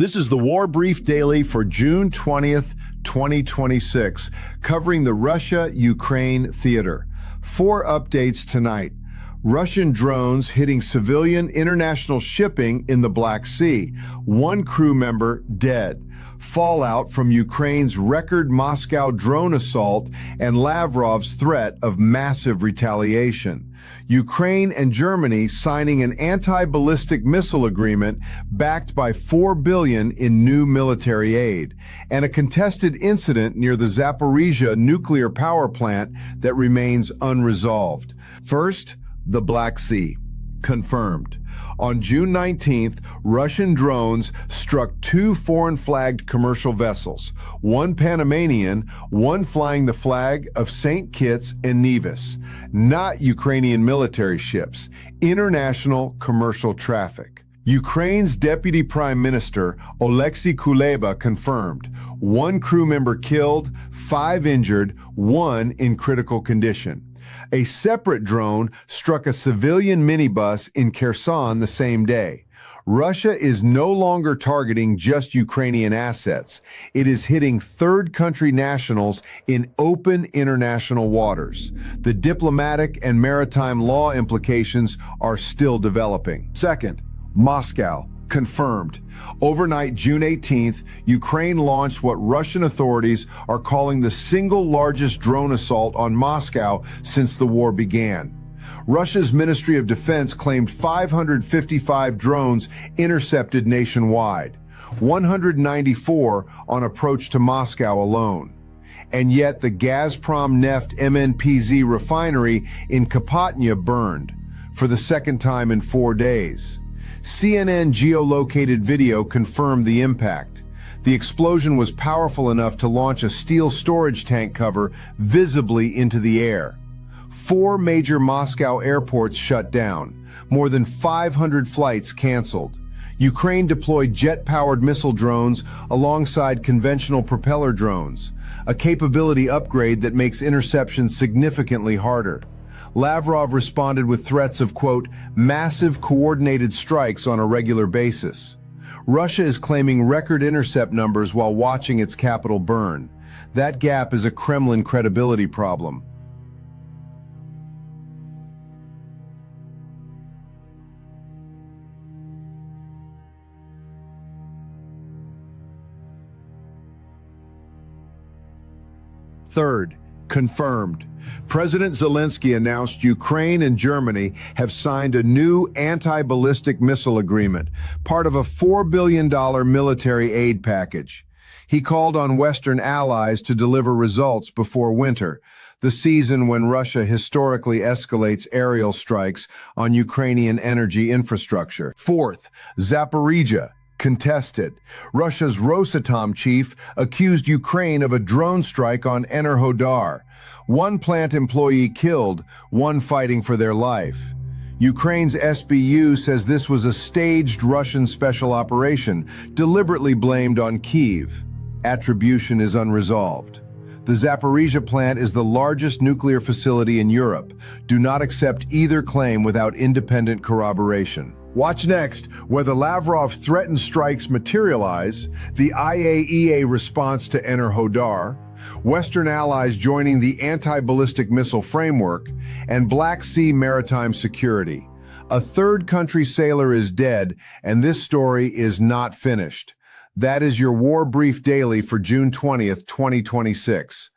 This is the War Brief Daily for June 20th, 2026, covering the Russia-Ukraine theater. 4 updates tonight. Russian drones hitting civilian international shipping in the Black Sea. 1 crew member dead. Fallout from Ukraine's record Moscow drone assault and Lavrov's threat of massive retaliation. Ukraine and Germany signing an anti-ballistic missile agreement backed by $4 billion in new military aid, and a contested incident near the Zaporizhzhia nuclear power plant that remains unresolved. First, the Black Sea. Confirmed. On June 19th, Russian drones struck 2 foreign-flagged commercial vessels, 1 Panamanian, 1 flying the flag of St. Kitts and Nevis. Not Ukrainian military ships, international commercial traffic. Ukraine's Deputy Prime Minister, Oleksiy Kuleba, confirmed 1 crew member killed, 5 injured, 1 in critical condition. A separate drone struck a civilian minibus in Kherson the same day. Russia is no longer targeting just Ukrainian assets. It is hitting third-country nationals in open international waters. The diplomatic and maritime law implications are still developing. Second, Moscow. Confirmed. Overnight, June 18th, Ukraine launched what Russian authorities are calling the single largest drone assault on Moscow since the war began. Russia's Ministry of Defense claimed 555 drones intercepted nationwide, 194 on approach to Moscow alone. And yet the Gazprom Neft MNPZ refinery in Kapotnya burned, for the second time in 4 days. CNN geolocated video confirmed the impact. The explosion was powerful enough to launch a steel storage tank cover visibly into the air. 4 major Moscow airports shut down. More than 500 flights canceled. Ukraine deployed jet-powered missile drones alongside conventional propeller drones, a capability upgrade that makes interception significantly harder. Lavrov responded with threats of, quote, massive coordinated strikes on a regular basis. Russia is claiming record intercept numbers while watching its capital burn. That gap is a Kremlin credibility problem. Third, confirmed. President Zelensky announced Ukraine and Germany have signed a new anti-ballistic missile agreement, part of a $4 billion military aid package. He called on Western allies to deliver results before winter, the season when Russia historically escalates aerial strikes on Ukrainian energy infrastructure. Fourth, Zaporizhzhia. Contested. Russia's Rosatom chief accused Ukraine of a drone strike on Enerhodar. 1 plant employee killed, 1 fighting for their life. Ukraine's SBU says this was a staged Russian special operation, deliberately blamed on Kyiv. Attribution is unresolved. The Zaporizhzhia plant is the largest nuclear facility in Europe. Do not accept either claim without independent corroboration. Watch next, whether Lavrov threatened strikes materialize, the IAEA response to Enerhodar, Western allies joining the anti-ballistic missile framework, and Black Sea maritime security. A third-country sailor is dead, and this story is not finished. That is your War Brief Daily for June 20th, 2026.